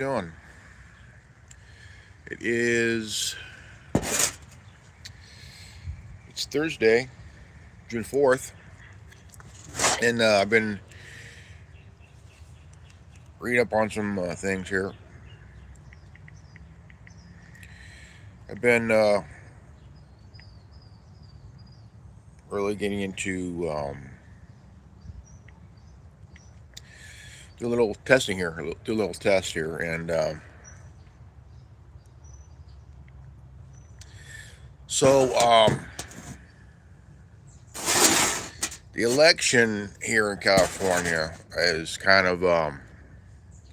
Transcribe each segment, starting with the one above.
Doing? It is it's Thursday, June 4th, and I've been reading up on some things here. I've been really getting into do a little testing here, do a little test here, and so the election here in California is kind of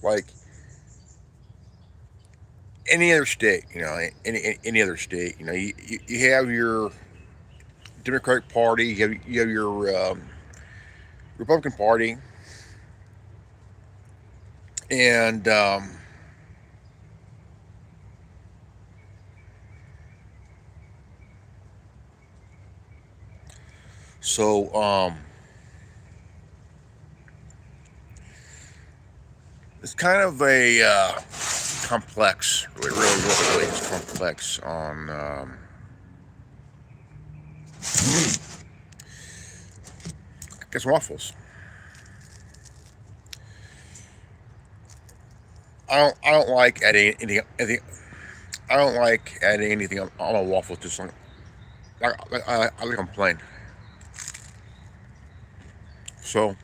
like any other state, any other state. You have your Democratic Party, you have your Republican Party, and so it's kind of a complex. Really is complex on. Guess waffles. I don't like adding anything. I don't like adding anything on my waffles. Just like I like them plain. So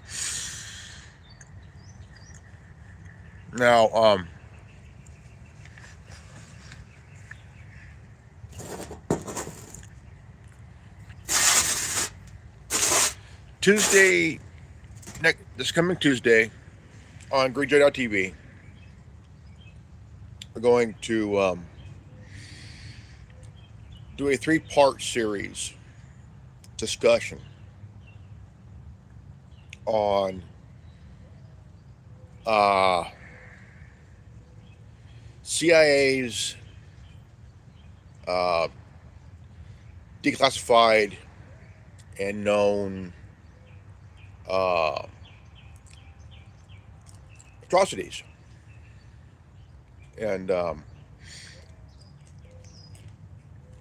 now Tuesday this coming Tuesday on GreenJ.tv, we're going to do a three-part series discussion on uh, CIA's uh, declassified and known uh, atrocities. And that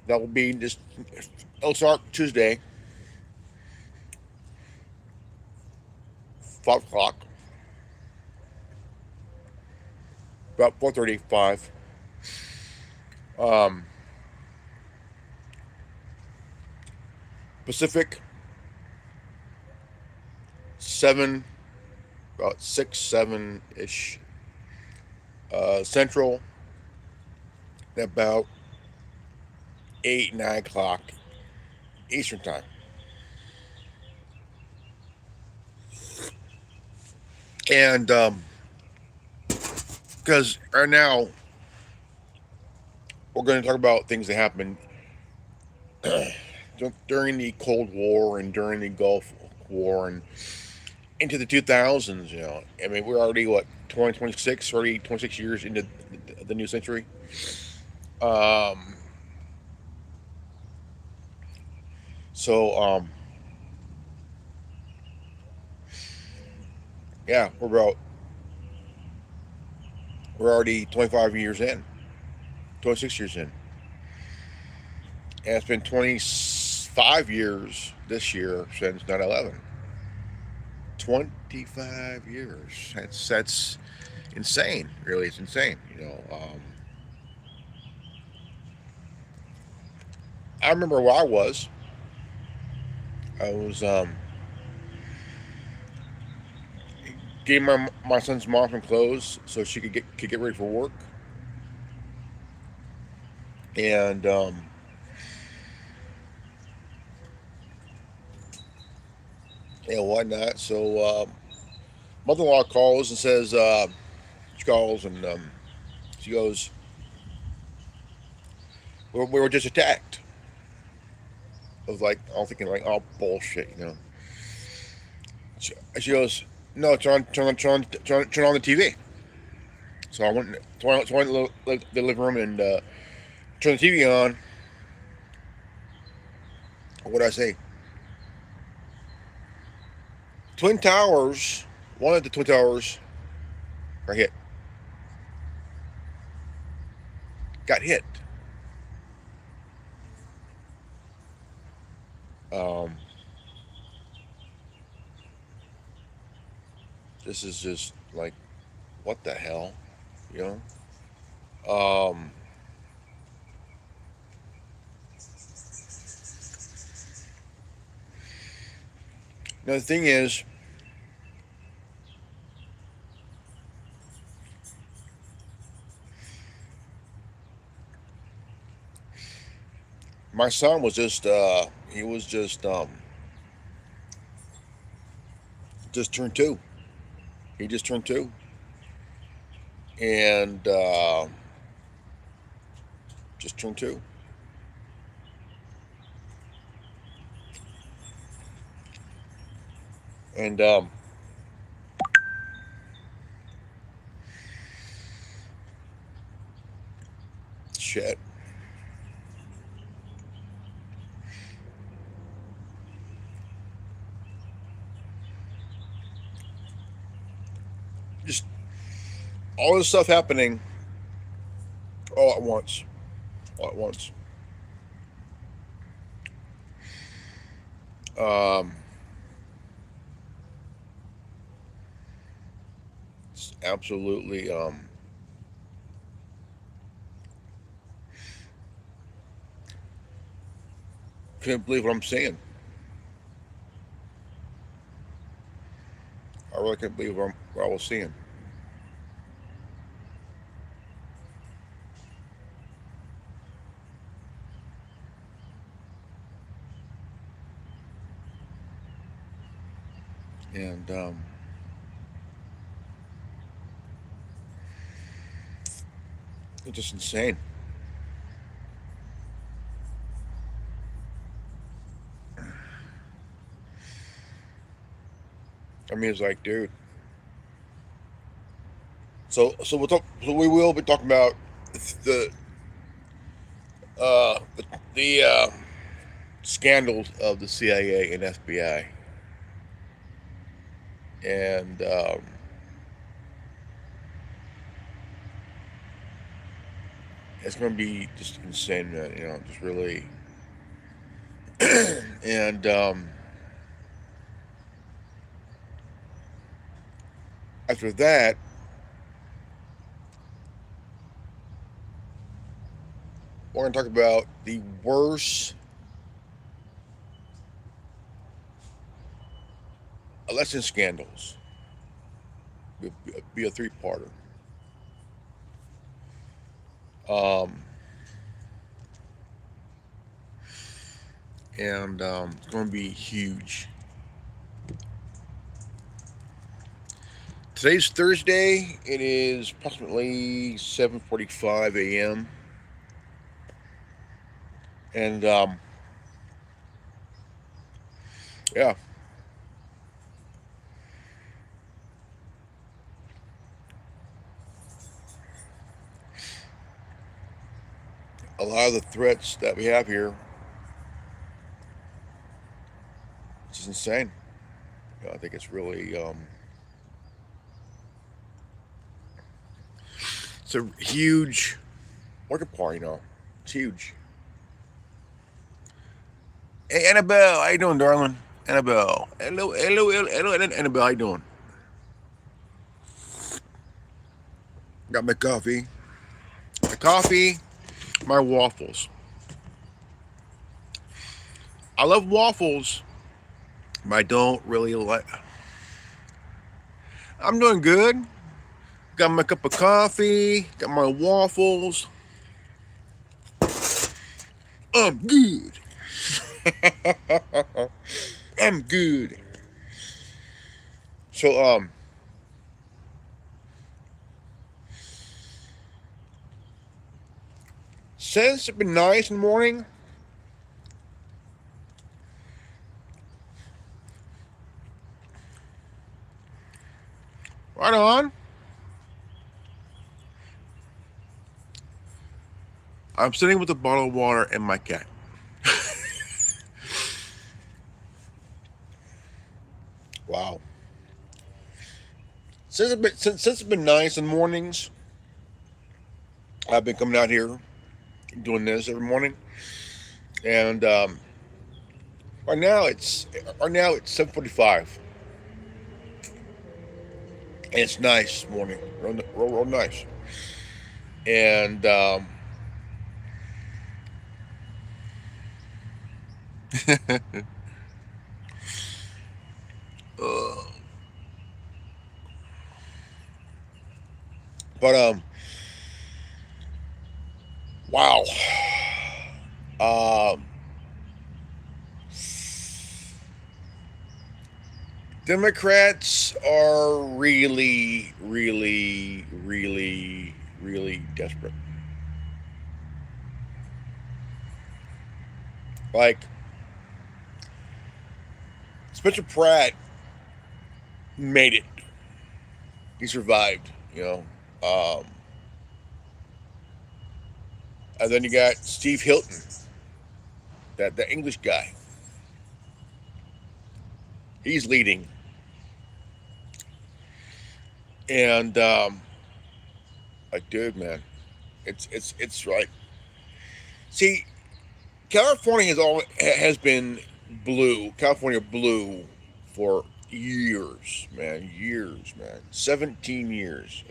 will be just, it'll start Tuesday, 5 o'clock, about 4:35. Um, Pacific, 7, about 6, 7 ish. Central, about 8, 9 o'clock Eastern time. And because right now we're going to talk about things that happened during the Cold War and during the Gulf War and into the 2000s. I mean, we're already what 2026, already 26 years into the new century. Um, so yeah, we're already 25 years in, 26 years in, and it's been 25 years this year since 9/11. 25 years. That's insane. Really, it's insane. I remember where I was. I was getting my son's mom some clothes so she could get ready for work, and whatnot. So mother-in-law calls and says she calls and she goes, we were just attacked. I was like, I'm thinking like, oh bullshit. She goes, no, turn on the TV. So I went to the living room and turned the TV on. What did I say? Twin Towers. One of the Twin Towers are hit. got hit. Um, this is just like, what the hell, you know? Um, now the thing is, my son was he was just turned 2. He just turned 2, and just turned 2, and shit. Just all this stuff happening all at once, all at once. Um, it's absolutely couldn't believe what I'm seeing. I really couldn't believe what I was seeing. And it's just insane. I mean, it's like, dude. So we will be talking about the the scandals of the CIA and FBI, and it's going to be just insane, man. You know, just really. And after that, we're going to talk about the worst election scandals. Be a three-parter. Um, and it's going to be huge. Today's Thursday. It is approximately 7:45 a.m. And yeah, a lot of the threats that we have here, it's just insane. You know, I think it's really it's a huge market part. You know, it's huge. Hey, Annabelle, how you doing, darling? Annabelle, hello, Annabelle, how you doing? Got my coffee, my waffles. I love waffles, but I don't really like. I'm doing good. Got my cup of coffee, got my waffles. I'm good. I'm good. So since it's been nice in the morning, right on. I'm sitting with a bottle of water and my cat. Wow. Since it's been nice in the mornings, I've been coming out here doing this every morning, and right now it's 7:45, and it's nice this morning, real nice, and uh, but wow, um, Democrats are really, really, really, really desperate. Like Spencer Pratt made it. He survived, you know. And then you got Steve Hilton, that English guy. He's leading, and like, dude, man, it's right. See, California has been blue. California blue for years, man. Years, man. 17 years.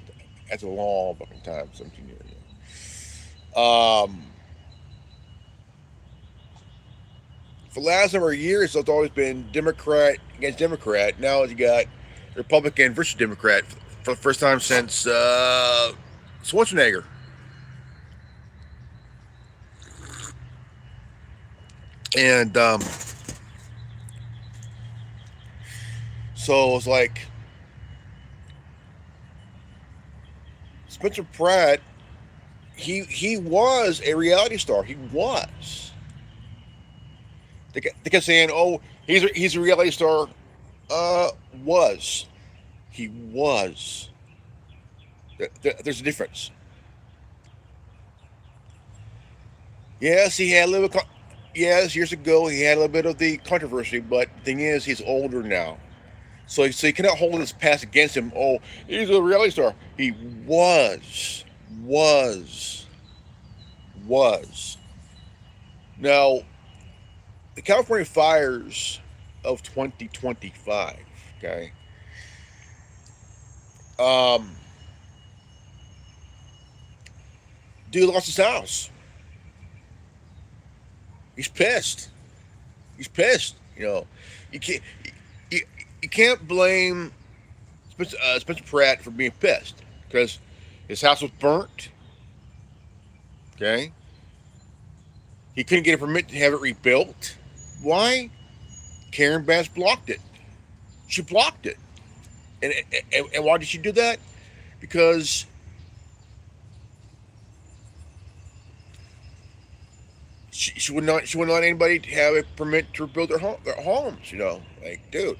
That's a long fucking time. 17 years. For the last number of years, it's always been Democrat against Democrat. Now you got Republican versus Democrat for the first time since Schwarzenegger. And so it's like Spencer Pratt. He was a reality star. He was. They kept saying, "Oh, he's a reality star." Was he was? There's a difference. Yes, he had a little. Yes, years ago he had a little bit of the controversy, but the thing is, he's older now, so you cannot hold this past against him. Oh, he's a reality star. He was, was. Now, the California fires of 2025. Okay. Um, Dude lost his house. He's pissed. He's pissed. You know, you can't you, you can't blame Spencer Pratt for being pissed because his house was burnt. Okay, he couldn't get a permit to have it rebuilt. Why? Karen Bass blocked it. She blocked it, and why did she do that? Because she wouldn't let anybody have a permit to rebuild their homes. You know, like, dude,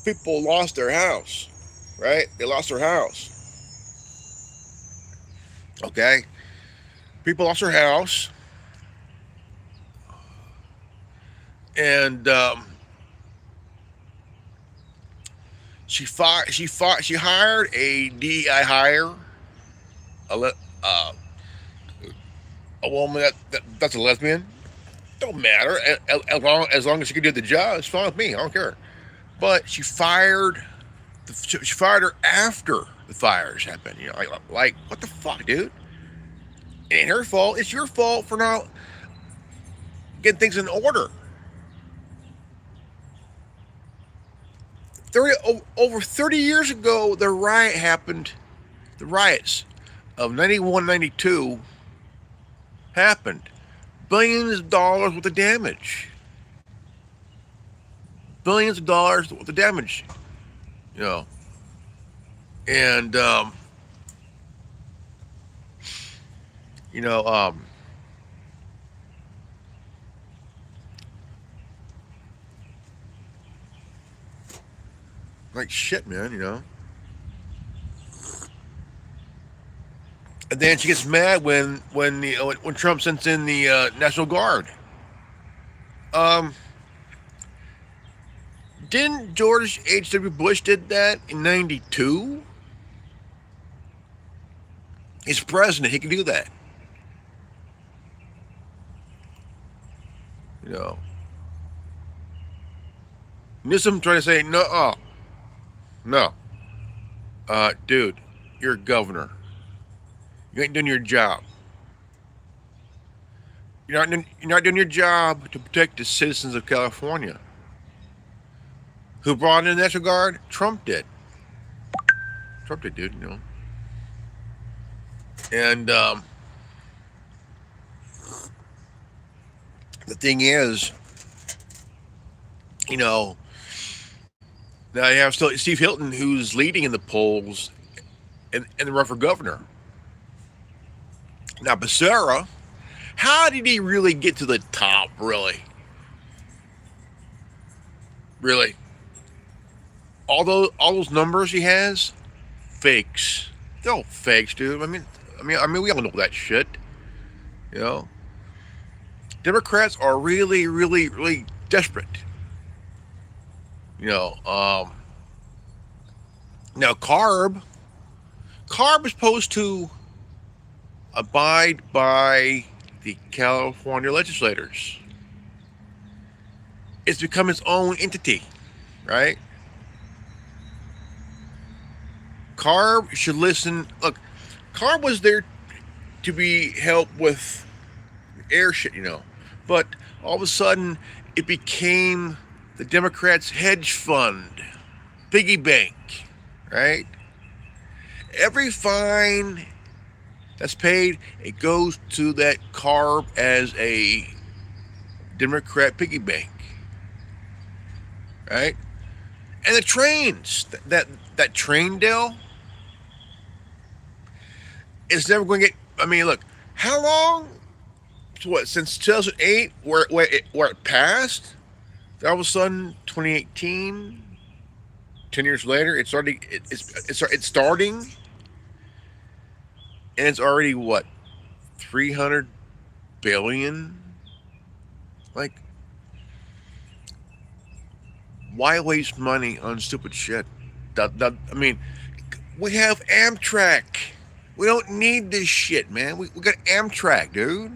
people lost their house, right? They lost their house. Okay, people lost their house, and she hired a DEI hire, a uh, a woman that's a lesbian. Don't matter as long as she can do the job. It's fine with me. I don't care. But she fired her after the fires happened. You know, like what the fuck, dude? It ain't her fault. It's your fault for not getting things in order. 30 years ago, the riot happened. The riots of 91, 92 happened. Billions of dollars worth of damage. Billions of dollars worth of damage. You know, and you know, like shit, man. You know. And then she gets mad when Trump sends in the National Guard. Um, didn't George H.W. Bush did that in '92? He's president. He can do that. You know, Newsom trying to say no, no, dude, you're a governor. You ain't doing your job. You're not doing your job to protect the citizens of California. Who brought in the National Guard? Trump did. Trump did, dude. You know. And the thing is, you know, now you have still Steve Hilton, who's leading in the polls, and the run for governor. Now Becerra, how did he really get to the top? Really, all those numbers he has, fakes. They're all fakes, dude. I mean, we all know that shit. You know, Democrats are really, really, really desperate. You know, now Carb is supposed to abide by the California legislators. It's become its own entity, right? Carb should listen. Look, Carb was there to be helped with air shit, you know, but all of a sudden it became the Democrats' hedge fund, piggy bank, right? Every fine that's paid, it goes to that Carb as a Democrat piggy bank, right? And the trains, that train deal, is never going to get. I mean, look, how long? What, since 2008, where it passed? All of a sudden, 2018, 10 years later, it's starting, and it's already what, 300 billion. Like, why waste money on stupid shit? I mean, we have Amtrak. We don't need this shit, man. We got Amtrak, dude.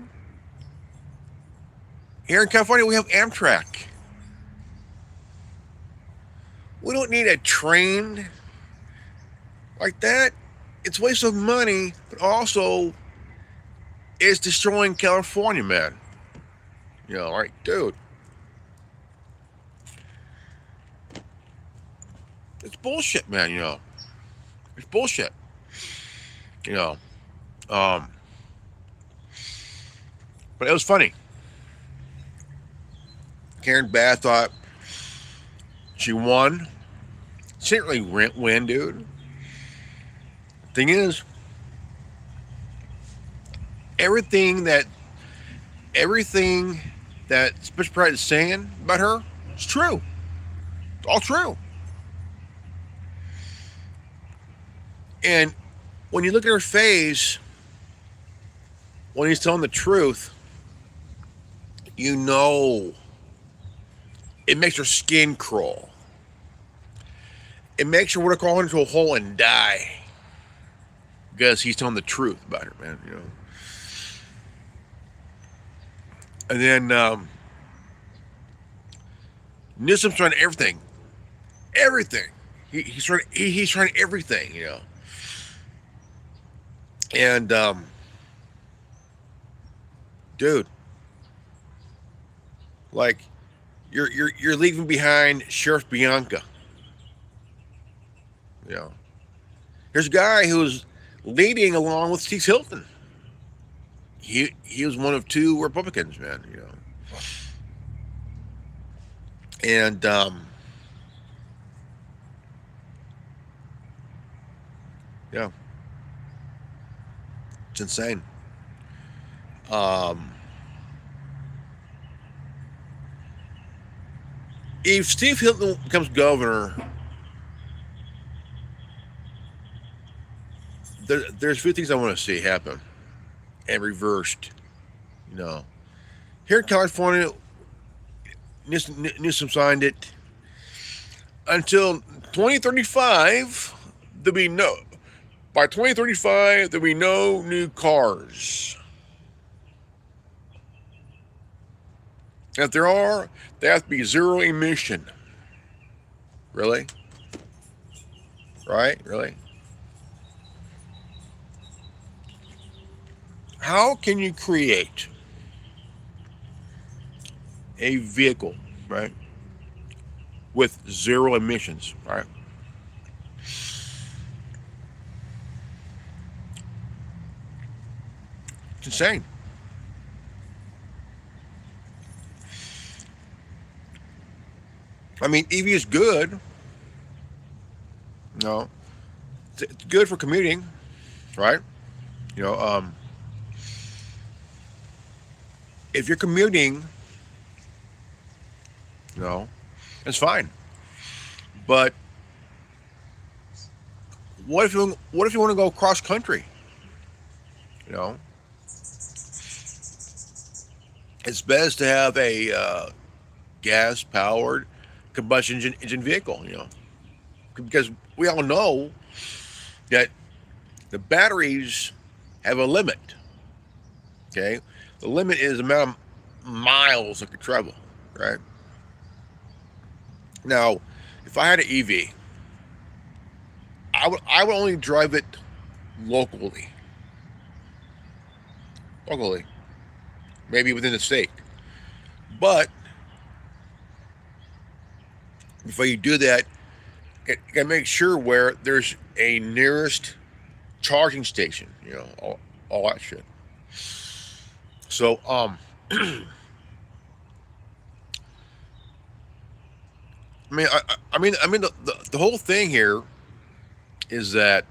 Here in California, we have Amtrak. We don't need a train like that. It's a waste of money, but also it's destroying California, man. You know, like, dude. It's bullshit, man, you know. It's bullshit. You know. Um, but it was funny. Karen Bass thought she won. She didn't really win, dude. Thing is, everything that Special Pride is saying about her is true. It's all true. And when you look at her face, when he's telling the truth, you know it makes her skin crawl. It makes her want to crawl into a hole and die. Because he's telling the truth about her, man, you know. And then Newsom's trying everything. Everything. He's trying everything, you know. And dude, like, you're leaving behind Sheriff Bianca. You know, here's a guy who's leading along with Steve Hilton. He was one of two Republicans, man. You know, and yeah, it's insane. Um, if Steve Hilton becomes governor, there's a few things I want to see happen and reversed. You know, here in California, Newsom signed it until 2035. There'll be By 2035, there'll be no new cars. And if there are, they have to be zero emission. Really? Right? Really? How can you create a vehicle, right, with zero emissions, right? It's insane. I mean, EV is good. No, it's good for commuting, right? You know, if you're commuting, you know, it's fine. But what if you want to go cross country? You know, it's best to have a gas powered combustion engine vehicle. You know, because we all know that the batteries have a limit. Okay, the limit is the amount of miles it could travel. Right now, if I had an EV, I would only drive it locally, locally, maybe within the state. But before you do that, you got to make sure where there's a nearest charging station. You know, all that shit. So, I mean, the whole thing here is that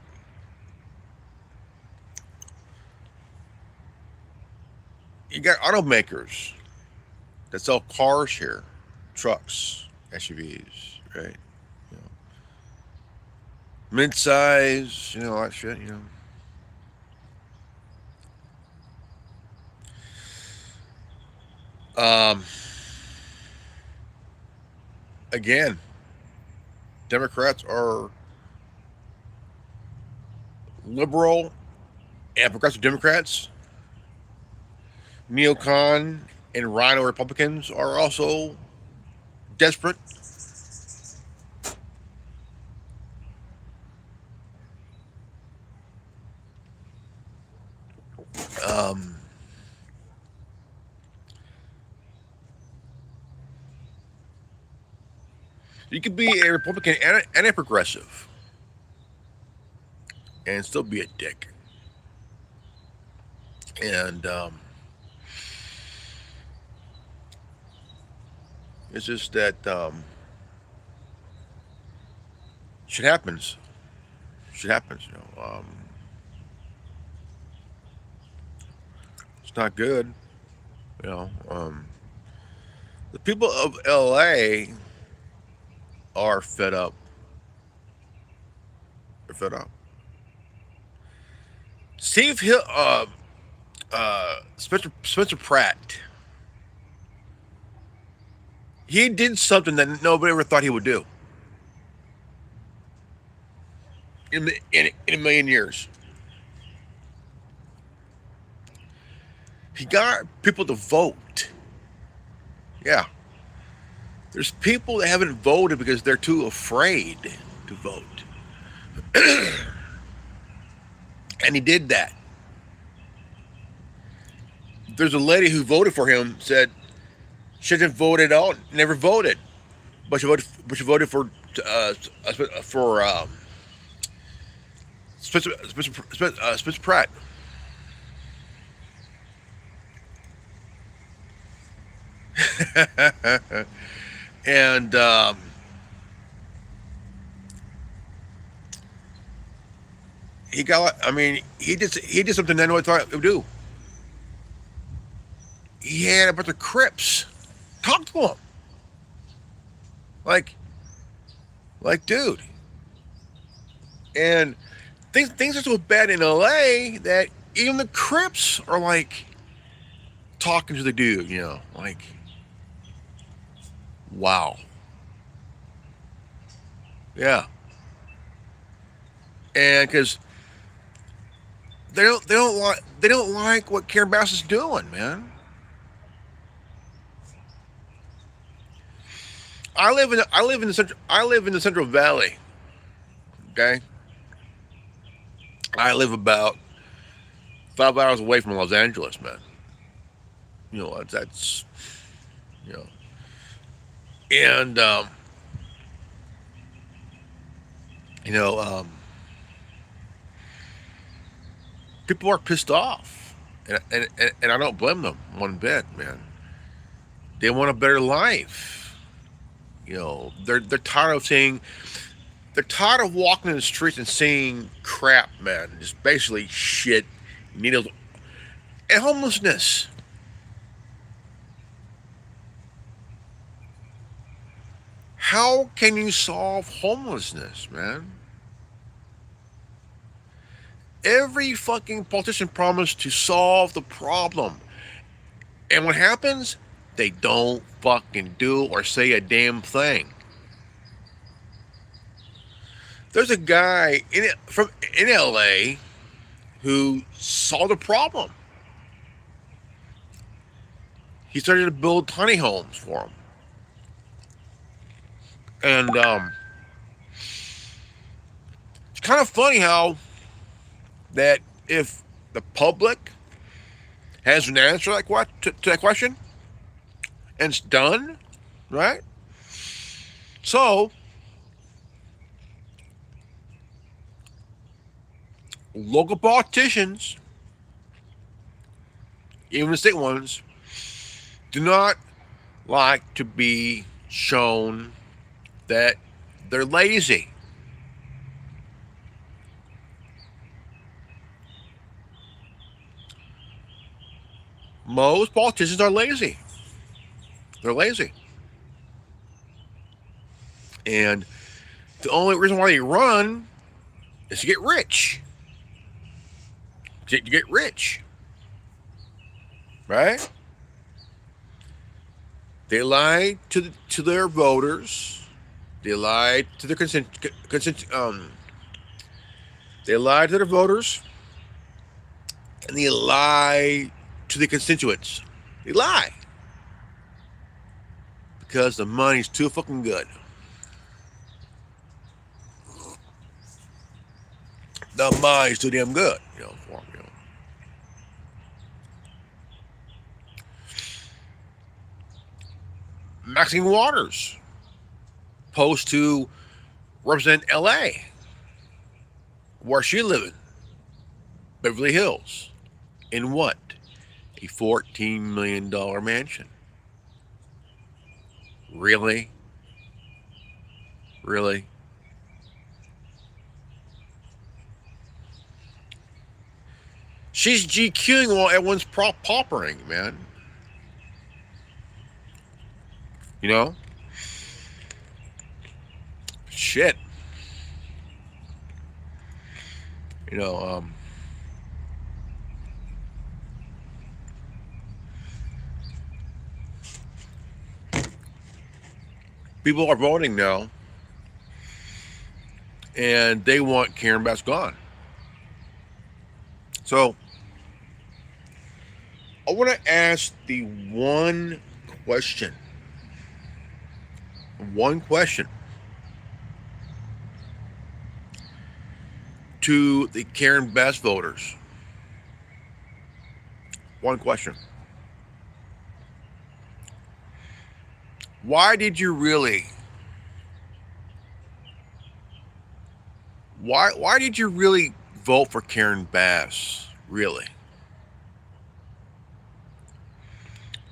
you got automakers that sell cars here, trucks, SUVs, right? You know, mid-size, all that shit. Um, Again, Democrats are liberal and progressive Democrats. Neocon and Rhino Republicans are also desperate. Um, you could be a Republican and a progressive and still be a dick. And it's just that shit happens. Shit happens. It's not good. You know, the people of LA are fed up. They're fed up. Steve Hill, Spencer Pratt, he did something that nobody ever thought he would do in a million years. He got people to vote. Yeah, there's people that haven't voted because they're too afraid to vote, and he did that. There's a lady who voted for him said she hasn't voted at all, never voted, but she voted for Spencer Pratt. And he got. I mean, he did something that nobody thought he would do. He had a bunch of Crips talk to him, like dude. And things are so bad in LA that even the Crips are like talking to the dude. Like, wow, yeah. And because they don't like what Karen Bass is doing, man. I live in the Central Valley. Okay, I live about 5 hours away from Los Angeles, man. That's you know, and you know, um, people are pissed off, and I don't blame them one bit, man. They want a better life. They're tired of seeing. They're tired of walking in the streets and seeing crap, man. Just basically shit, needles, and homelessness. How can you solve homelessness, man? Every fucking politician promised to solve the problem. And what happens? They don't fucking do or say a damn thing. There's a guy in LA who saw the problem. He started to build tiny homes for them. And it's kind of funny how that if the public has an answer to that question and it's done, right? So local politicians, even the state ones, do not like to be shown that they're lazy. Most politicians are lazy. They're lazy. And the only reason why they run is to get rich. To get rich. Right? They lie to their voters. They lie to their they lie to their voters, and they lie to the constituents. They lie because the money's too fucking good. The money's too damn good, for them. Maxine Waters, supposed to represent L.A., where she living, Beverly Hills, in what? A $14 million mansion. Really? Really? She's GQing while everyone's paupering, man. You know? Shit. You know, people are voting now, and they want Karen Bass gone. So, I want to ask the question, one question to the Karen Bass voters. One question. Why did you really? Why did you really vote for Karen Bass? Really?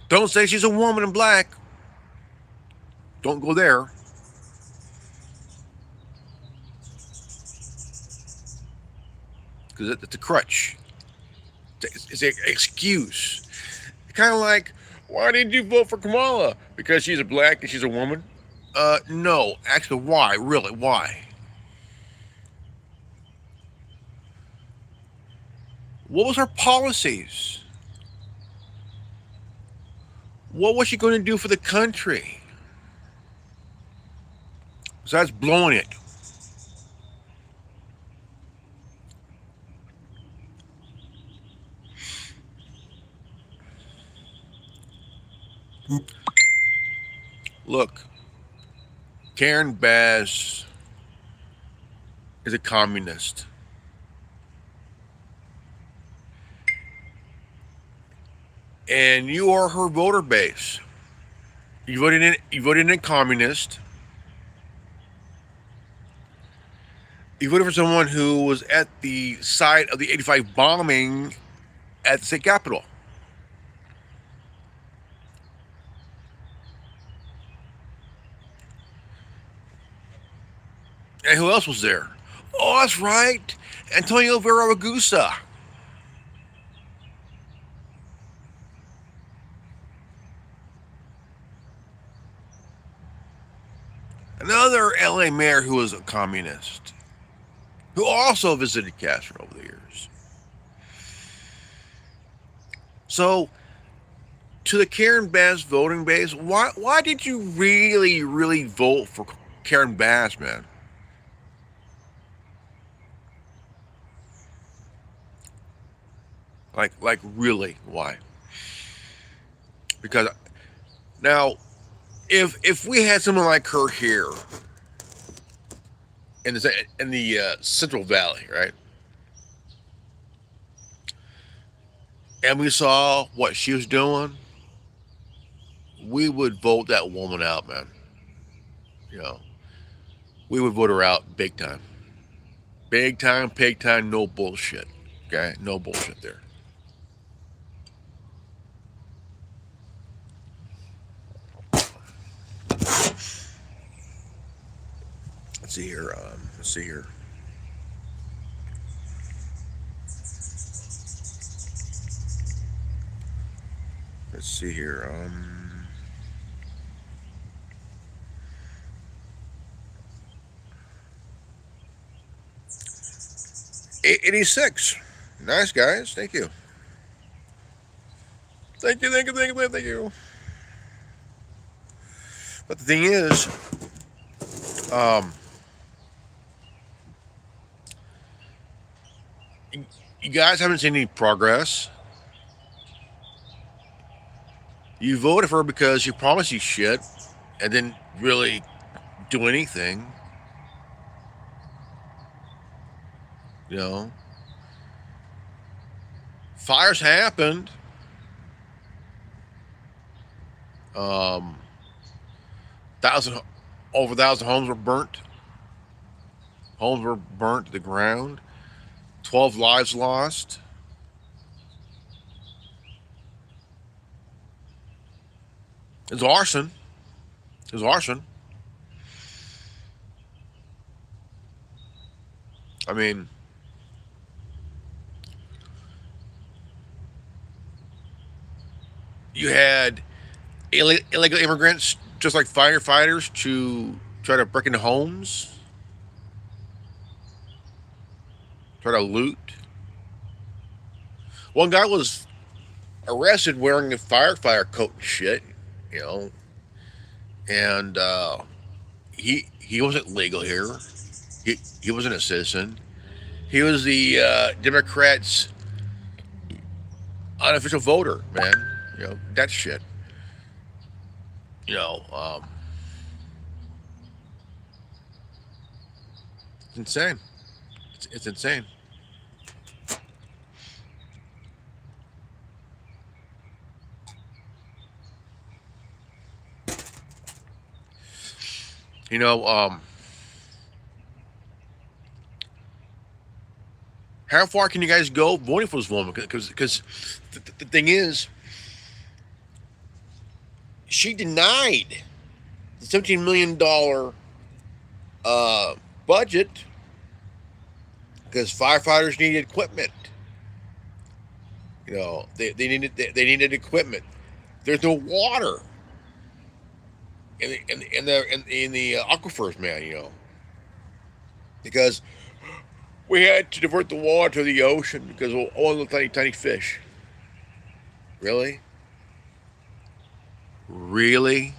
Don't say she's a woman in black. Don't go there. Because it's a crutch. It's an excuse. Kind of like, why did you vote for Kamala? Because she's a black and she's a woman? No. Actually, why? Really, why? What was her policies? What was she going to do for the country? Besides blowing it. Look, Karen Bass is a communist, and you are her voter base. You voted in a communist. You voted for someone who was at the site of the 85 bombing at the state capitol. And who else was there? Oh, that's right. Antonio Viragusa. Another LA mayor who was a communist, who also visited Castro over the years. So, to the Karen Bass voting base, why did you really vote for Karen Bass, man? Like really, why? Because now, if we had someone like her here in the Central Valley, right, and we saw what she was doing, we would vote that woman out, man. You know, we would vote her out big time, no bullshit. Okay, no bullshit there. Let's see here. Let's see here. Let's see here. 86. Nice guys. Thank you. Thank you. But the thing is, um, you guys haven't seen any progress. You voted for her because she promised you shit and didn't really do anything. You know, fires happened. Um, thousand over 1,000 homes were burnt. Homes were burnt to the ground. 12 lives lost. It was arson. It was arson. I mean, you had illegal immigrants, just like firefighters, to try to break into homes, try to loot. One guy was arrested wearing a firefighter coat and shit, you know, and he wasn't legal here. He wasn't a citizen. He was the Democrats' unofficial voter, man. You know that shit. You know, it's insane. It's insane. You know, how far can you guys go voting for this woman? Because the thing is, she denied the $17 million budget because firefighters needed equipment. You know, they needed equipment. There's no water in the aquifers, man. You know, because we had to divert the water to the ocean because of all the tiny fish. Really, really.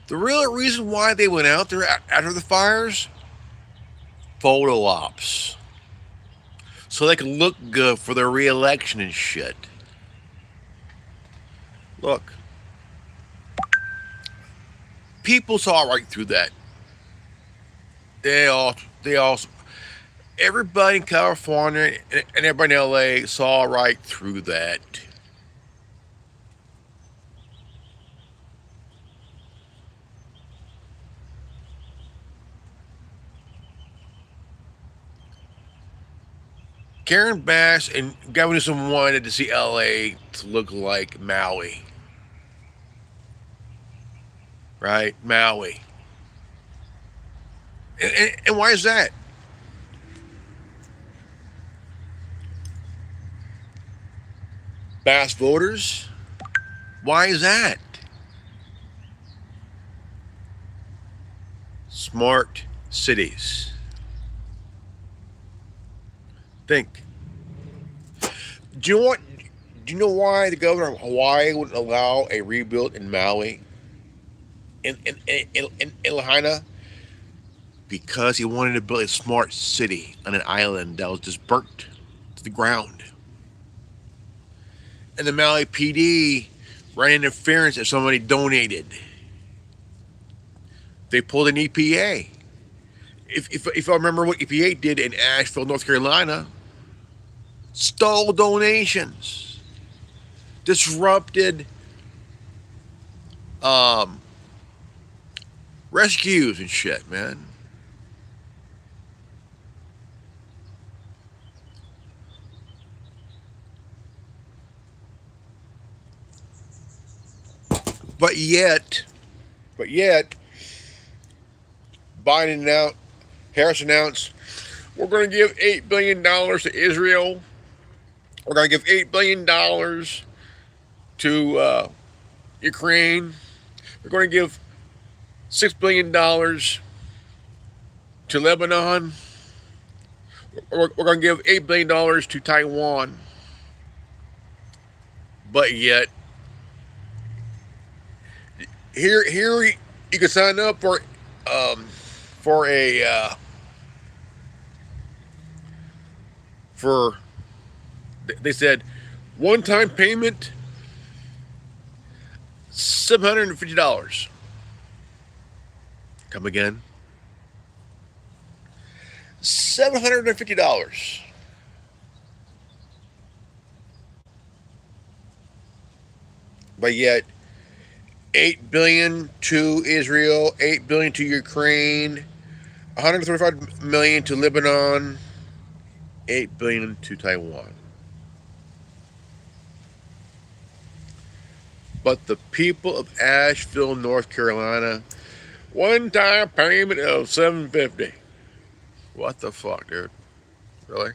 The real reason why they went out there after the fires, photo ops. so they can look good for their re-election and shit. Look, people saw right through that. They all, everybody in California and everybody in LA saw right through that. Karen Bass and Gavin Newsom wanted to see LA to look like Maui, right? Maui. And why is that? Bass voters? Why is that? Smart cities. Think. Do you know what? Do you know why the governor of Hawaii wouldn't allow a rebuild in Maui, in Lahaina? Because he wanted to build a smart city on an island that was just burnt to the ground. And the Maui PD ran interference if somebody donated. They pulled an EPA. If I remember what EPA did in Asheville, North Carolina, stole donations, disrupted um, rescues and shit, man. But yet, but yet, Biden announced, Harris announced, we're going to give $8 billion to Israel. We're going to give $8 billion to Ukraine. We're going to give $6 billion to Lebanon. We're going to give $8 billion to Taiwan. But yet, here you can sign up for a for they said one-time payment $750. Come again? $750. But yet 8 billion to Israel, 8 billion to Ukraine, 135 million to Lebanon, 8 billion to Taiwan. But the people of Asheville, North Carolina, one-time payment of $750. What the fuck, dude? Really?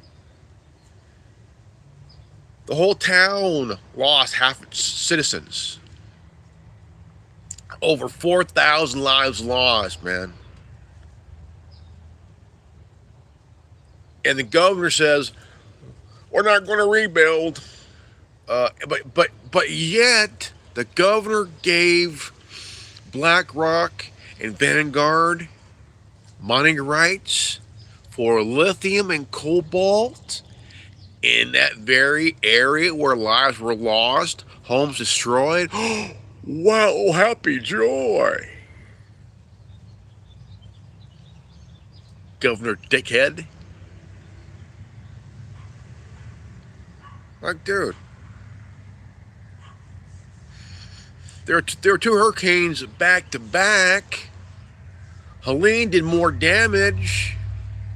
The whole town lost half its citizens. Over 4,000 lives lost, man. And the governor says we're not going to rebuild. But yet the governor gave BlackRock and Vanguard mining rights for lithium and cobalt in that very area where lives were lost, homes destroyed. Wow, happy joy. Governor Dickhead. Like, dude. There were two hurricanes back to back. Helene did more damage.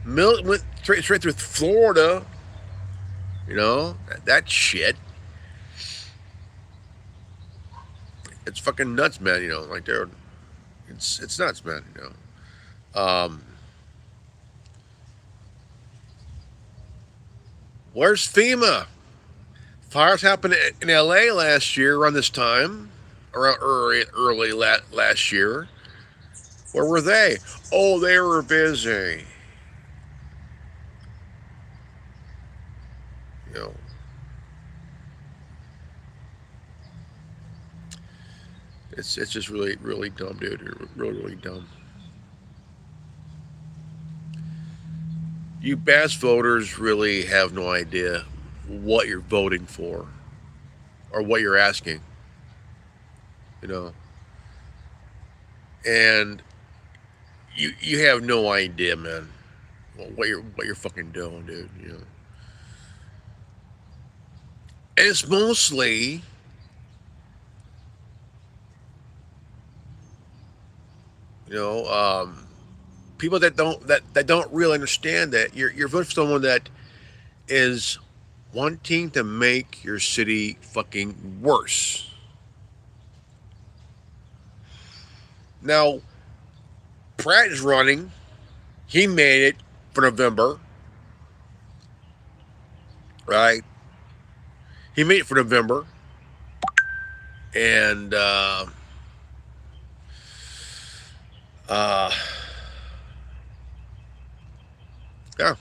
Milton went straight through Florida. You know, that shit. It's fucking nuts, man. You know, like they're, it's nuts, man. You know, where's FEMA? Fires happened in L.A. last year around this time, around early last year. Where were they? Oh, they were busy. You know, it's just really dumb, dude. Really dumb. You best voters really have no idea what you're voting for or what you're asking, you know. And you have no idea, man, what you're fucking doing, dude. You know, and it's mostly, you know, people that don't really understand that you're voting for someone that is wanting to make your city fucking worse. Now, Pratt is running. He made it for November, right? He made it for November, and uh, yeah,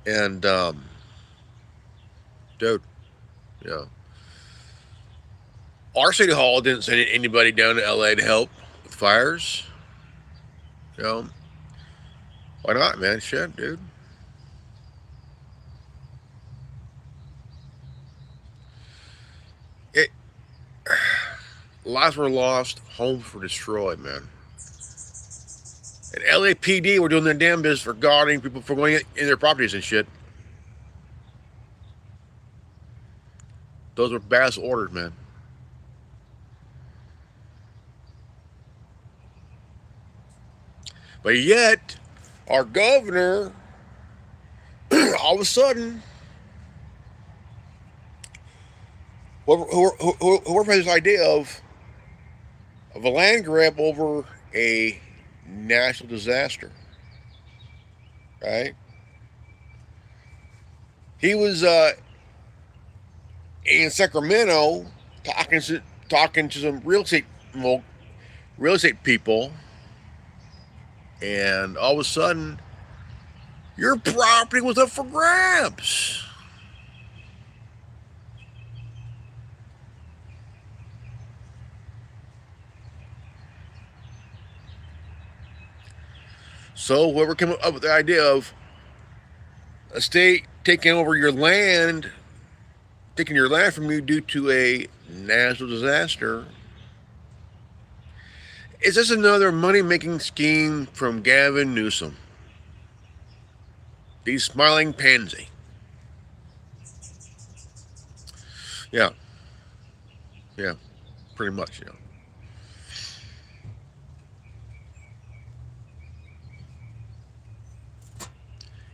and dude, yeah. Our city hall didn't send anybody down to LA to help with fires. You know, why not, man? Shit, dude. It Lives were lost, homes were destroyed, man. And LAPD were doing their damn business for guarding people from going in their properties and shit. Those were badass orders, man. But yet, our governor, all of a sudden, whoever had this idea of a land grab over a national disaster, right? He was in Sacramento talking to some real estate people, and all of a sudden, your property was up for grabs. So whoever came up with the idea of a state taking over your land, taking your land from you due to a national disaster, is this another money making scheme from Gavin Newsom? The smiling pansy. Yeah, yeah, pretty much, yeah.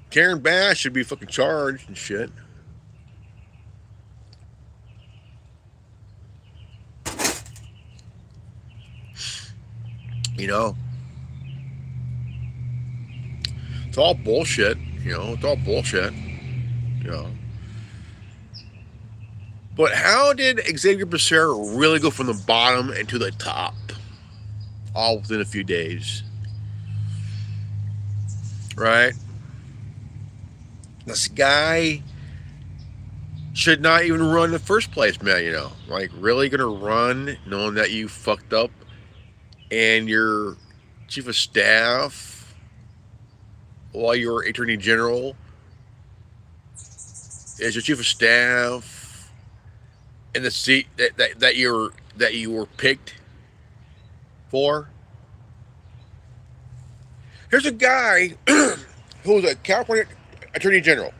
Karen Bass should be fucking charged and shit. You know, it's all bullshit. You know, it's all bullshit. You know. But how did Xavier Becerra really go from the bottom and to the top all within a few days? Right? This guy should not even run in the first place, man. You know, like really gonna run knowing that you fucked up and your chief of staff while you're attorney general is your chief of staff in the seat that you were picked for. Here's a guy who's a California attorney general,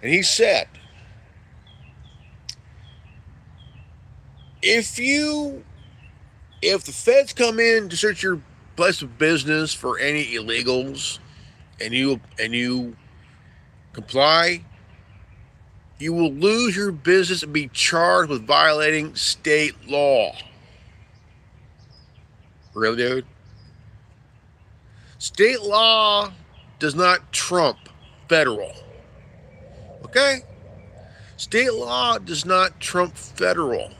and he said, if you if the feds come in to search your place of business for any illegals and you comply, you will lose your business and be charged with violating state law. Really, dude? State law does not trump federal. Okay? State law does not trump federal.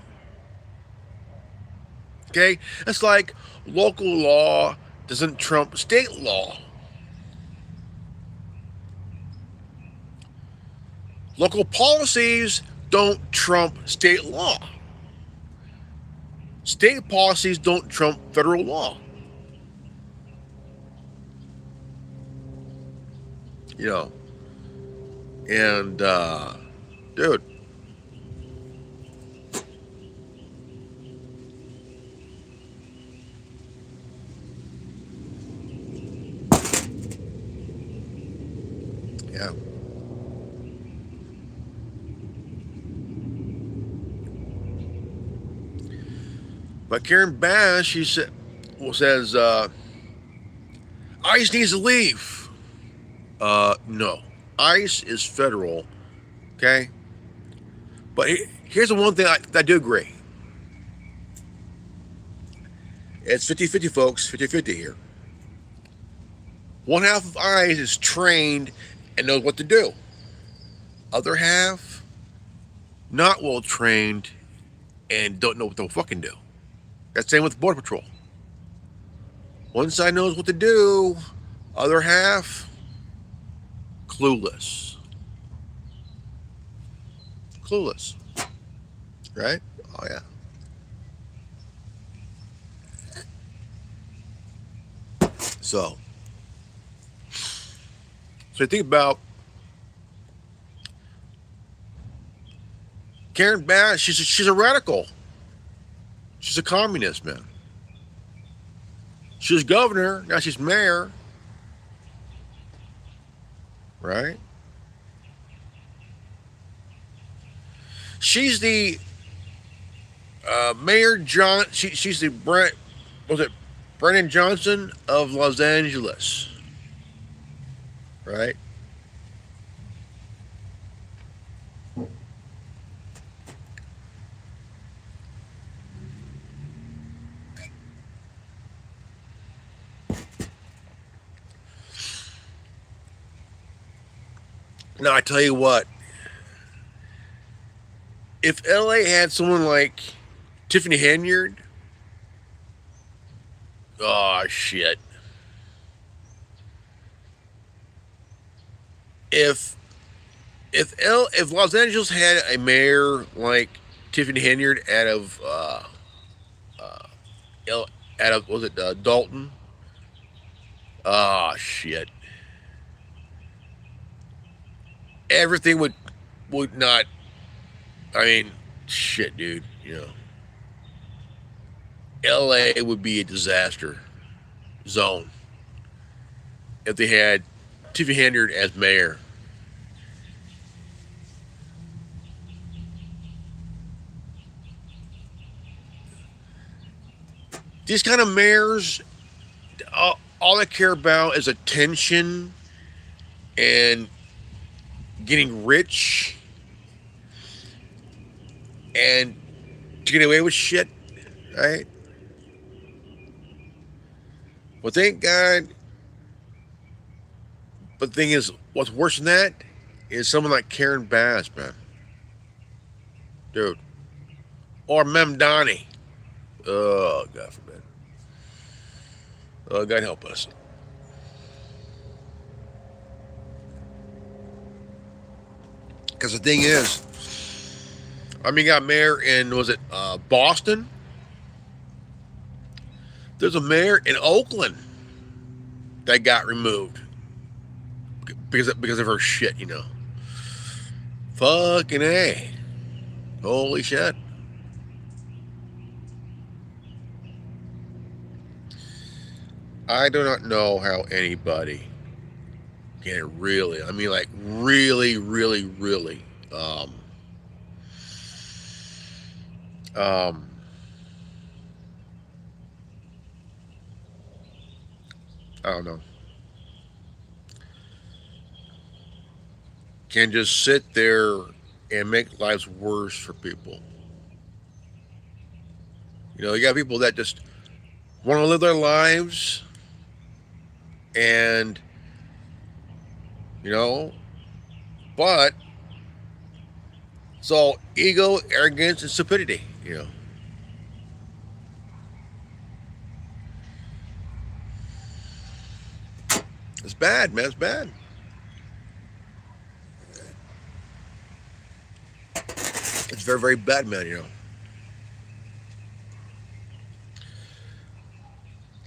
Okay? It's like local law doesn't trump state law. Local policies don't trump state law. State policies don't trump federal law. You know, and dude, yeah. But Karen Bass, she said, says ICE needs to leave. No, ICE is federal, okay. But here's the one thing I do agree. It's 50-50, folks. 50-50 here. One half of ICE is trained and knows what to do. Other half, not well trained and don't know what to fucking do. That's the same with Border Patrol. One side knows what to do, other half, clueless. Clueless. Right? Oh, yeah. So you think about Karen Bass. She's a radical. She's a communist, man. She was governor. Now she's mayor. Right? She's the Mayor John. She's the was it Brennan Johnson of Los Angeles. Right? Now I tell you what, if LA had someone like Tiffany Henyard, oh shit. If if Los Angeles had a mayor like Tiffany Henyard uh, out of was it Dalton? Oh shit. Everything would not. I mean, shit, dude. You know, L.A. would be a disaster zone if they had Tiffany Henyard as mayor. These kind of mayors, all they care about is attention and getting rich and to get away with shit, right? Well, thank God. But the thing is, what's worse than that is someone like Karen Bass, man, dude, or Mem Donnie. Oh, God forbid. Oh, God help us. Because the thing is, I mean, you got mayor in, was it Boston? There's a mayor in Oakland that got removed because of her shit, you know. Fucking A. Holy shit. I do not know how anybody can really, I mean, like, really, really, really, um, I don't know, can just sit there and make lives worse for people. You know, you got people that just want to live their lives and, you know, but it's all ego, arrogance, and stupidity, you know. It's bad, man. It's bad. It's very, very bad, man, you know.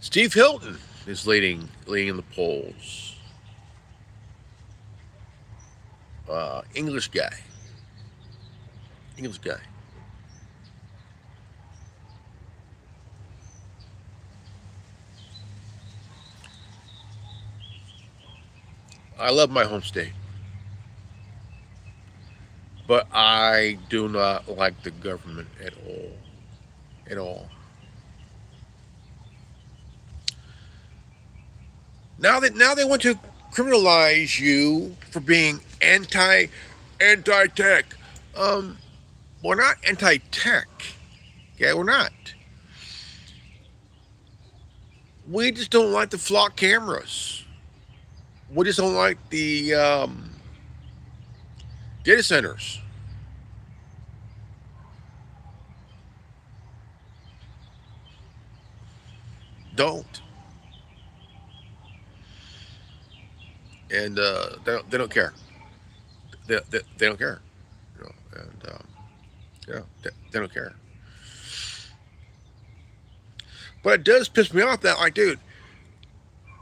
Steve Hilton is leading the polls. English guy. English guy. I love my home state, but I do not like the government at all. At all. Now they want to criminalize you for being anti tech. Um, we're not anti tech. Yeah, we're not. We just don't like the flock cameras. We just don't like the data centers. Don't, and they don't care. They don't care. You know, and yeah, they don't care. But it does piss me off that, like, dude,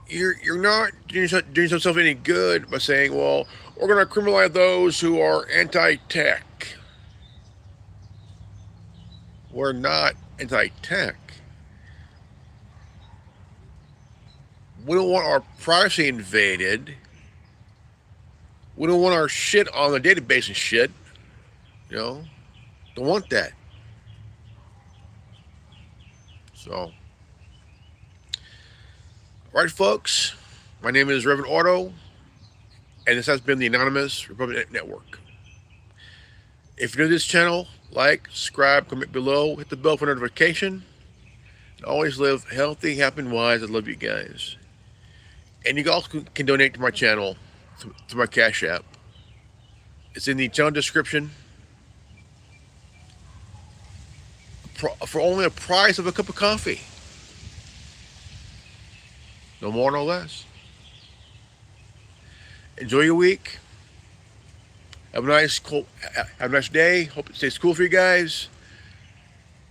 you're not doing yourself any good by saying, well, we're going to criminalize those who are anti-tech. We're not anti-tech. We don't want our privacy invaded. We don't want our shit on the database and shit. You know, don't want that. So, all right, folks. My name is Reverend Otto, and this has been the Anonymous Republic Network. If you're new to this channel, like, subscribe, comment below, hit the bell for notification. And always live healthy, happy, and wise. I love you guys. And you also can donate to my channel through my Cash App. It's in the channel description for only a price of a cup of coffee. No more, no less. Enjoy your week. Have a nice day. Hope it stays cool for you guys.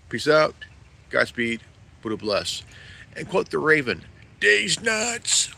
Peace out. Godspeed. Buddha bless. And quote the Raven, "Day's nuts."